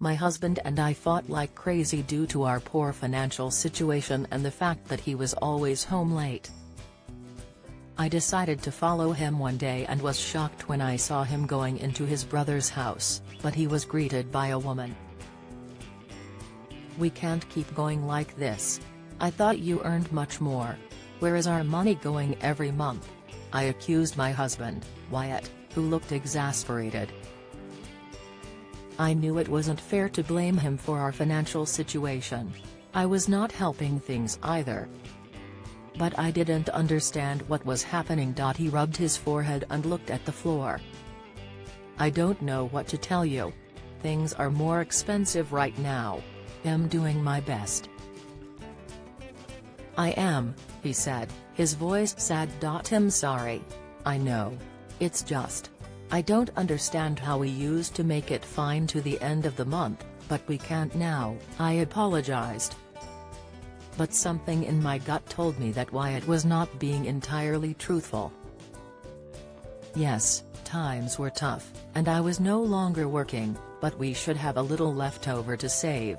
My husband and I fought like crazy due to our poor financial situation and the fact that he was always home late. I decided to follow him one day and was shocked when I saw him going into his brother's house, but he was greeted by a woman. "We can't keep going like this. I thought you earned much more. Where is our money going every month?" I accused my husband, Wyatt, who looked exasperated. I knew it wasn't fair to blame him for our financial situation. I was not helping things either. But I didn't understand what was happening. He rubbed his forehead and looked at the floor. "I don't know what to tell you. Things are more expensive right now. I'm doing my best." "I am," he said, his voice sad. "I'm sorry. I know. It's just. I don't understand how we used to make it fine to the end of the month, but we can't now." I apologized. But something in my gut told me that Wyatt was not being entirely truthful. Yes, times were tough, and I was no longer working, but we should have a little left over to save.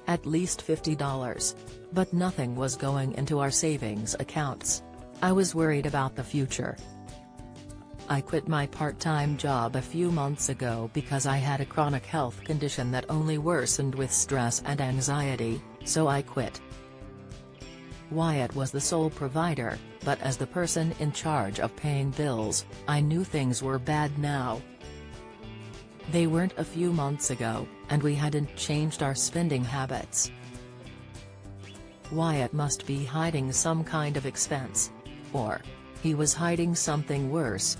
At least $50. But nothing was going into our savings accounts. I was worried about the future. I quit my part-time job a few months ago because I had a chronic health condition that only worsened with stress and anxiety, so I quit. Wyatt was the sole provider, but as the person in charge of paying bills, I knew things were bad now. They weren't a few months ago, and we hadn't changed our spending habits. Wyatt must be hiding some kind of expense. Or he was hiding something worse.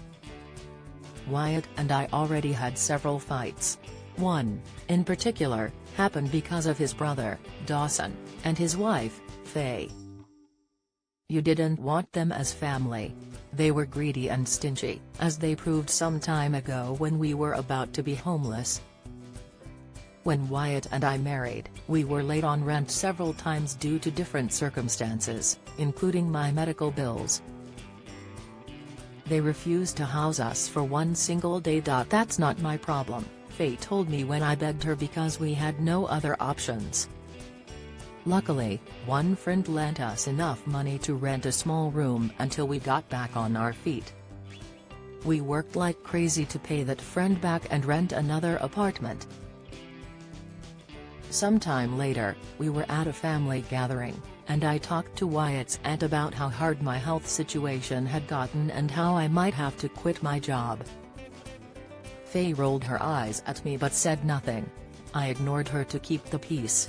Wyatt and I already had several fights. One, in particular, happened because of his brother, Dawson, and his wife, Faye. You didn't want them as family. They were greedy and stingy, as they proved some time ago when we were about to be homeless. When Wyatt and I married, we were late on rent several times due to different circumstances, including my medical bills. They refused to house us for one single day. "That's not my problem," Faye told me when I begged her because we had no other options. Luckily, one friend lent us enough money to rent a small room until we got back on our feet. We worked like crazy to pay that friend back and rent another apartment. Sometime later, we were at a family gathering, and I talked to Wyatt's aunt about how hard my health situation had gotten and how I might have to quit my job. Faye rolled her eyes at me but said nothing. I ignored her to keep the peace.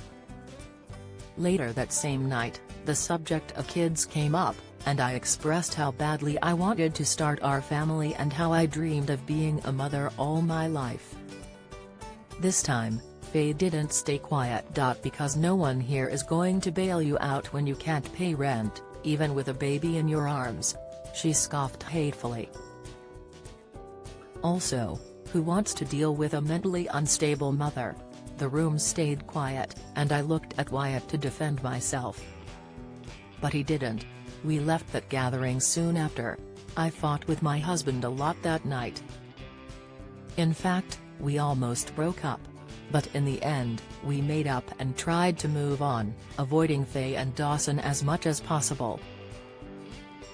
Later that same night, the subject of kids came up, and I expressed how badly I wanted to start our family and how I dreamed of being a mother all my life. This time, Faye didn't stay quiet. "Because no one here is going to bail you out when you can't pay rent, even with a baby in your arms," she scoffed hatefully. "Also, who wants to deal with a mentally unstable mother?" The room stayed quiet, and I looked at Wyatt to defend myself. But he didn't. We left that gathering soon after. I fought with my husband a lot that night. In fact, we almost broke up. But in the end, we made up and tried to move on, avoiding Faye and Dawson as much as possible.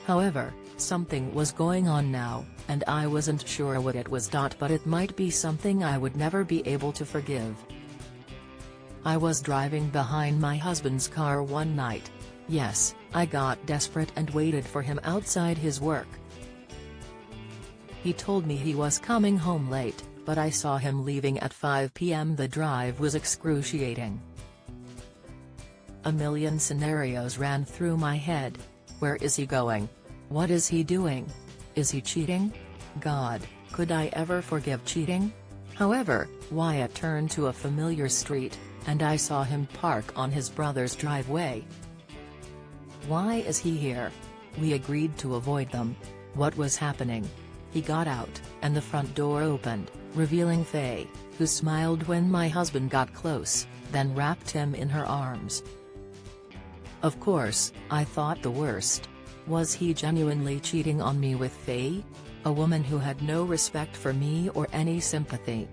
However, something was going on now, and I wasn't sure what it was. But it might be something I would never be able to forgive. I was driving behind my husband's car one night. Yes, I got desperate and waited for him outside his work. He told me he was coming home late, but I saw him leaving at 5 p.m. The drive was excruciating. A million scenarios ran through my head. Where is he going? What is he doing? Is he cheating? God, could I ever forgive cheating? However, Wyatt turned to a familiar street, and I saw him park on his brother's driveway. Why is he here? We agreed to avoid them. What was happening? He got out, and the front door opened, revealing Faye, who smiled when my husband got close, then wrapped him in her arms. Of course, I thought the worst. Was he genuinely cheating on me with Faye? A woman who had no respect for me or any sympathy.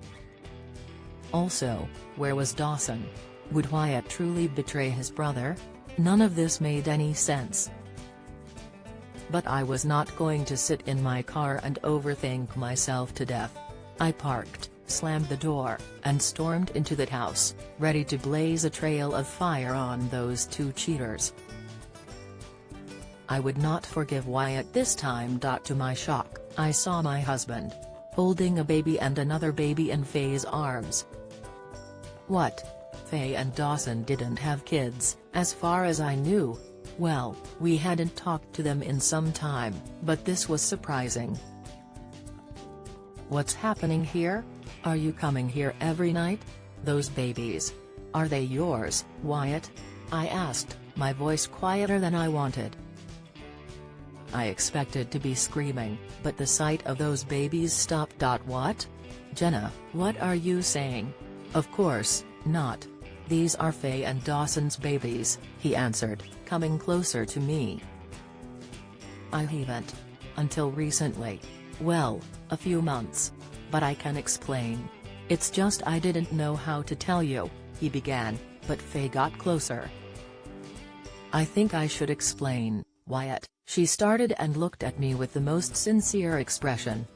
Also, where was Dawson? Would Wyatt truly betray his brother? None of this made any sense. But I was not going to sit in my car and overthink myself to death. I parked, slammed the door, and stormed into that house, ready to blaze a trail of fire on those two cheaters. I would not forgive Wyatt this time. To my shock, I saw my husband holding a baby and another baby in Faye's arms. What? Faye and Dawson didn't have kids, as far as I knew. Well, we hadn't talked to them in some time, but this was surprising. What's happening here? Are you coming here every night? Those babies. Are they yours, Wyatt? I asked, my voice quieter than I wanted. I expected to be screaming, but the sight of those babies stopped. What? Jenna, what are you saying? Of course not. These are Faye and Dawson's babies, he answered, coming closer to me. I haven't. Until recently. Well, a few months. But I can explain. It's just I didn't know how to tell you, he began, but Faye got closer. I think I should explain, Wyatt, she started and looked at me with the most sincere expression.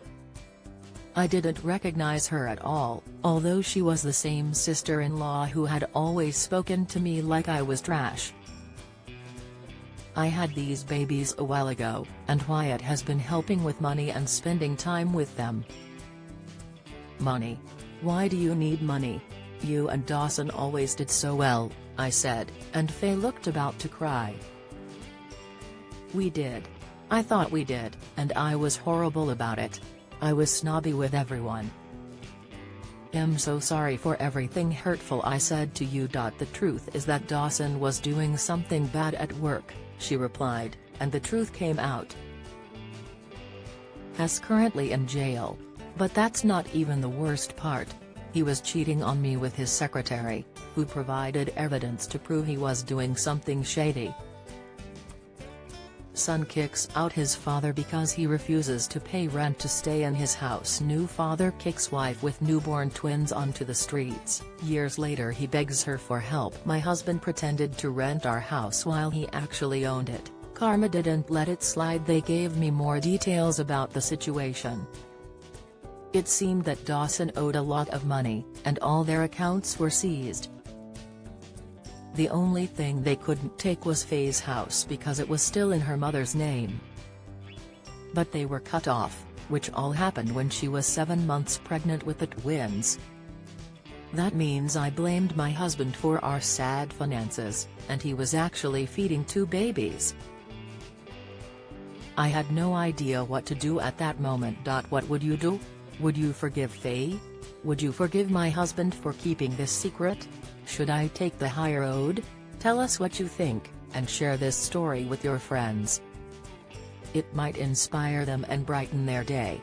I didn't recognize her at all, although she was the same sister-in-law who had always spoken to me like I was trash. I had these babies a while ago, and Wyatt has been helping with money and spending time with them. Money? Why do you need money? You and Dawson always did so well, I said, and Faye looked about to cry. We did. I thought we did, and I was horrible about it. I was snobby with everyone. I'm so sorry for everything hurtful I said to you. The truth is that Dawson was doing something bad at work, she replied, and the truth came out. He's currently in jail. But that's not even the worst part. He was cheating on me with his secretary, who provided evidence to prove he was doing something shady. Son kicks out his father because he refuses to pay rent to stay in his house. New father kicks wife with newborn twins onto the streets. Years later he begs her for help. My husband pretended to rent our house while he actually owned it. Karma didn't let it slide. They gave me more details about the situation. It seemed that Dawson owed a lot of money, and all their accounts were seized. The only thing they couldn't take was Faye's house because it was still in her mother's name. But they were cut off, which all happened when she was 7 months pregnant with the twins. That means I blamed my husband for our sad finances, and he was actually feeding 2 babies. I had no idea what to do at that moment. What would you do? Would you forgive Faye? Would you forgive my husband for keeping this secret? Should I take the higher road? Tell us what you think, and share this story with your friends. It might inspire them and brighten their day.